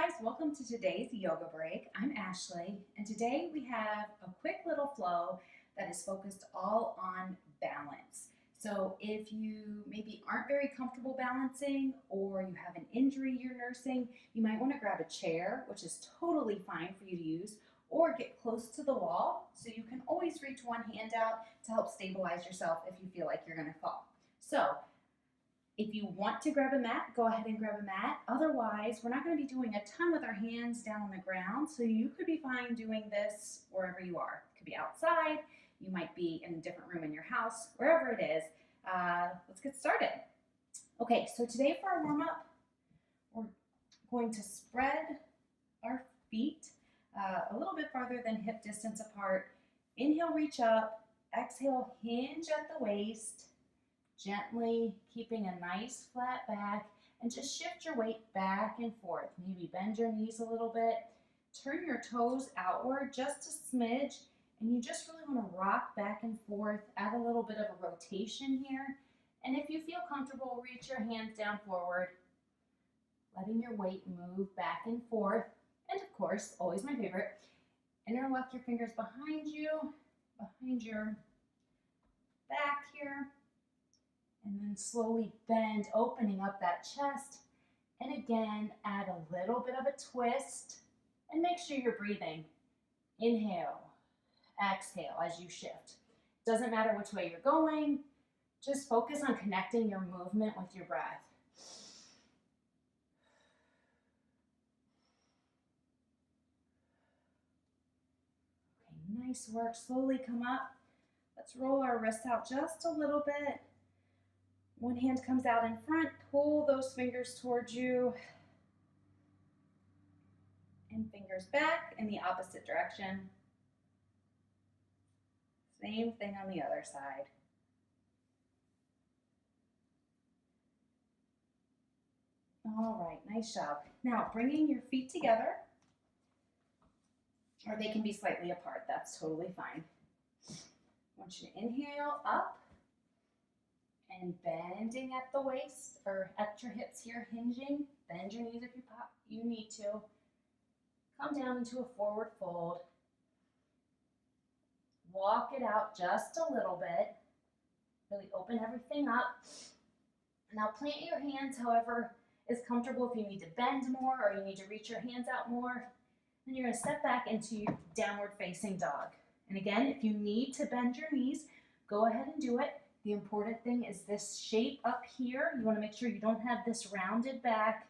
guys, welcome to today's yoga break. I'm Ashley, and today we have a quick little flow that is focused all on balance. So if you maybe aren't very comfortable balancing or you have an injury you're nursing, you might want to grab a chair, which is totally fine for you to use, or get close to the wall so you can always reach one hand out to help stabilize yourself if you feel like you're going to fall. So if you want to grab a mat, go ahead and grab a mat. Otherwise, we're not going to be doing a ton with our hands down on the ground, so you could be fine doing this wherever you are. It could be outside, you might be in a different room in your house, wherever it is. Let's get started. Okay, so today for our warm-up, we're going to spread our feet a little bit farther than hip distance apart. Inhale, reach up. Exhale, hinge at the waist. Gently keeping a nice flat back, and just shift your weight back and forth. Maybe bend your knees a little bit. Turn your toes outward just a smidge, and you just really want to rock back and forth. Add a little bit of a rotation here. And if you feel comfortable, reach your hands down forward, letting your weight move back and forth. And of course, always my favorite, interlock your fingers behind you, behind your back here. And then slowly bend, opening up that chest. And again, add a little bit of a twist. And make sure you're breathing. Inhale, exhale as you shift. Doesn't matter which way you're going. Just focus on connecting your movement with your breath. Okay, nice work. Slowly come up. Let's roll our wrists out just a little bit. One hand comes out in front, pull those fingers towards you, and fingers back in the opposite direction. Same thing on the other side. All right, nice job. Now, bringing your feet together, or they can be slightly apart, that's totally fine. I want you to inhale up. And bending at the waist or at your hips here, hinging. Bend your knees if you need to. Come down into a forward fold. Walk it out just a little bit. Really open everything up. Now plant your hands however is comfortable. If you need to bend more or you need to reach your hands out more, then you're going to step back into your downward facing dog. And again, if you need to bend your knees, go ahead and do it. The important thing is this shape up here. You want to make sure you don't have this rounded back.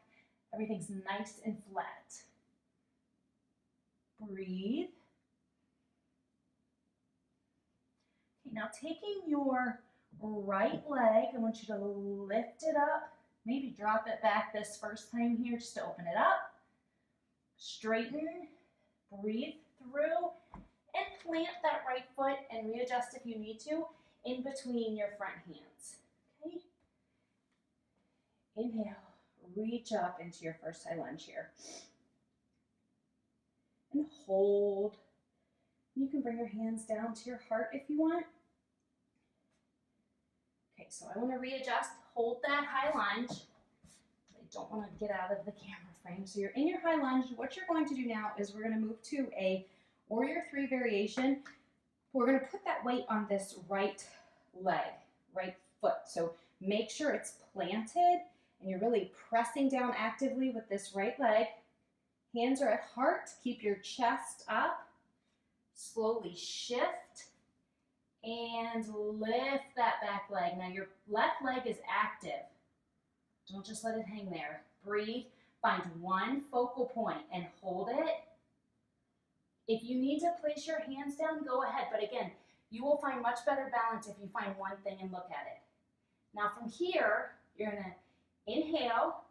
Everything's nice and flat. Breathe. Okay, now taking your right leg, I want you to lift it up. Maybe drop it back this first time here just to open it up. Straighten, breathe through, and plant that right foot and readjust if you need to in between your front hands. Okay? Inhale, reach up into your first side lunge here. And hold. You can bring your hands down to your heart if you want. Okay, so I want to readjust. Hold that high lunge. I don't want to get out of the camera frame. So you're in your high lunge. What you're going to do now is we're going to move to a Warrior 3 variation. We're going to put that weight on this right leg, right foot. So make sure it's planted and you're really pressing down actively with this right leg. Hands are at heart. Keep your chest up. Slowly shift and lift that back leg. Now your left leg is active. Don't just let it hang there. Breathe. Find one focal point and hold it. If you need to place your hands down, go ahead. But again, you will find much better balance if you find one thing and look at it. Now from here, you're going to inhale.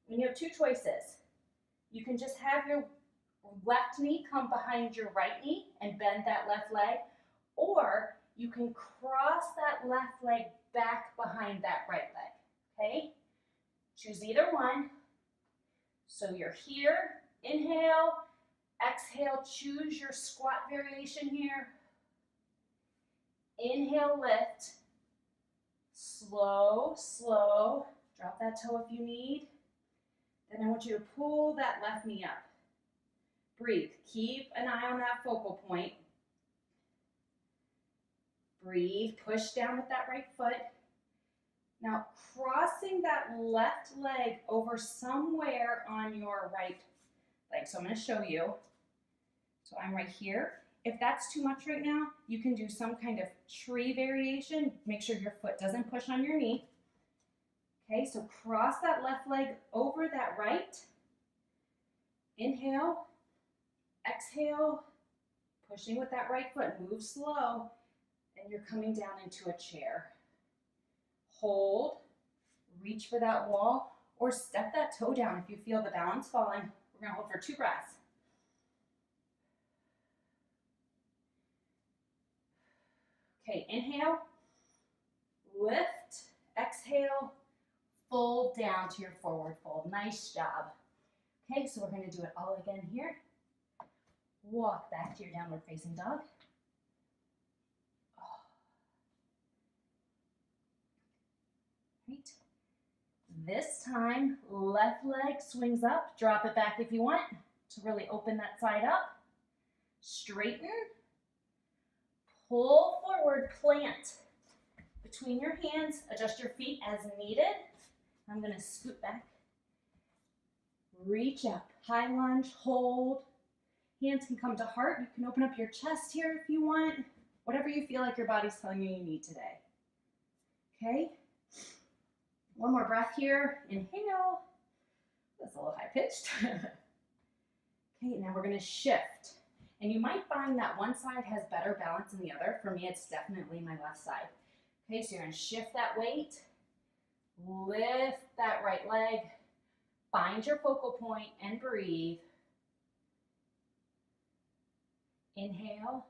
And you have two choices. You can just have your left knee come behind your right knee and bend that left leg. Or you can cross that left leg back behind that right leg. Okay? Choose either one. So you're here. Inhale. Exhale, choose your squat variation here. Inhale, lift. Slow, slow. Drop that toe if you need. Then I want you to pull that left knee up. Breathe. Keep an eye on that focal point. Breathe. Push down with that right foot. Now, crossing that left leg over somewhere on your right leg. So I'm going to show you. So I'm right here. If that's too much right now, you can do some kind of tree variation. Make sure your foot doesn't push on your knee. Okay, so cross that left leg over that right. Inhale, exhale, pushing with that right foot. Move slow, and you're coming down into a chair. Hold, reach for that wall, or step that toe down if you feel the balance falling. We're gonna hold for 2 breaths. Okay, inhale, lift, exhale, fold down to your forward fold. Nice job. Okay, so we're gonna do it all again here. Walk back to your downward facing dog. Right. This time, left leg swings up. Drop it back if you want to really open that side up. Straighten. Pull forward, plant between your hands. Adjust your feet as needed. I'm going to scoot back. Reach up. High lunge, hold. Hands can come to heart. You can open up your chest here if you want. Whatever you feel like your body's telling you you need today. Okay? One more breath here. Inhale. That's a little high pitched. Okay, now we're going to shift. And you might find that one side has better balance than the other. For me, it's definitely my left side. Okay, so you're going to shift that weight. Lift that right leg. Find your focal point and breathe. Inhale.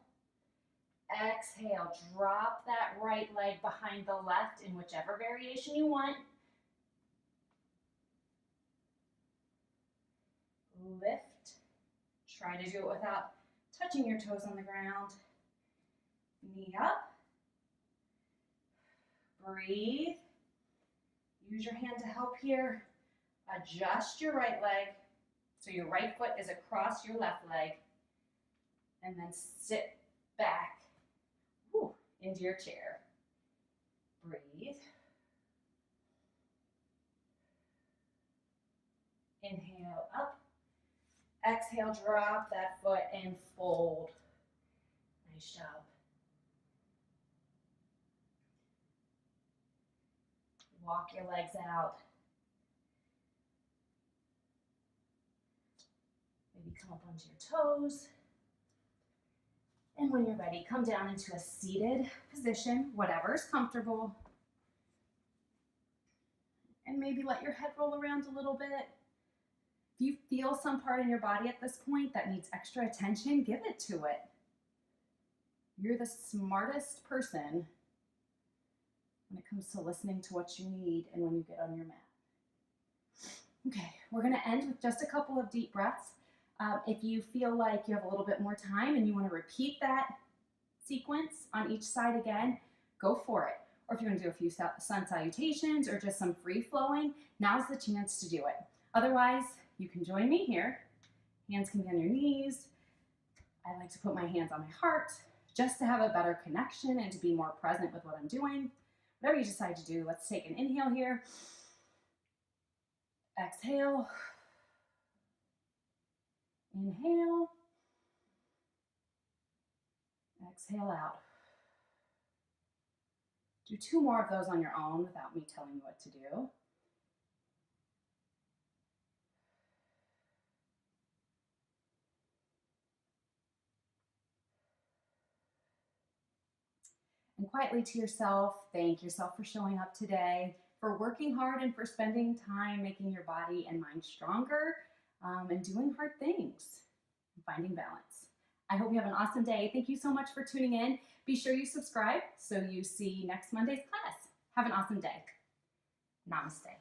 Exhale. Drop that right leg behind the left in whichever variation you want. Lift. Try to do it without touching your toes on the ground. Knee up. Breathe. Use your hand to help here. Adjust your right leg so your right foot is across your left leg. And then sit back into your chair. Breathe. Inhale up. Exhale, drop that foot and fold. Nice job. Walk your legs out. Maybe come up onto your toes. And when you're ready, come down into a seated position, whatever is comfortable. And maybe let your head roll around a little bit. If you feel some part in your body at this point that needs extra attention, give it to it. You're the smartest person when it comes to listening to what you need and when you get on your mat. Okay, we're going to end with just a couple of deep breaths. If you feel like you have a little bit more time and you want to repeat that sequence on each side again, go for it. Or if you want to do a few sun salutations or just some free flowing, now's the chance to do it. Otherwise, you can join me here. Hands can be on your knees. I like to put my hands on my heart just to have a better connection and to be more present with what I'm doing. Whatever you decide to do, let's take an inhale here. Exhale. Inhale. Exhale out. Do 2 more of those on your own without me telling you what to do. And quietly to yourself, thank yourself for showing up today, for working hard and for spending time making your body and mind stronger and doing hard things and finding balance. I hope you have an awesome day. Thank you so much for tuning in. Be sure you subscribe so you see next Monday's class. Have an awesome day. Namaste.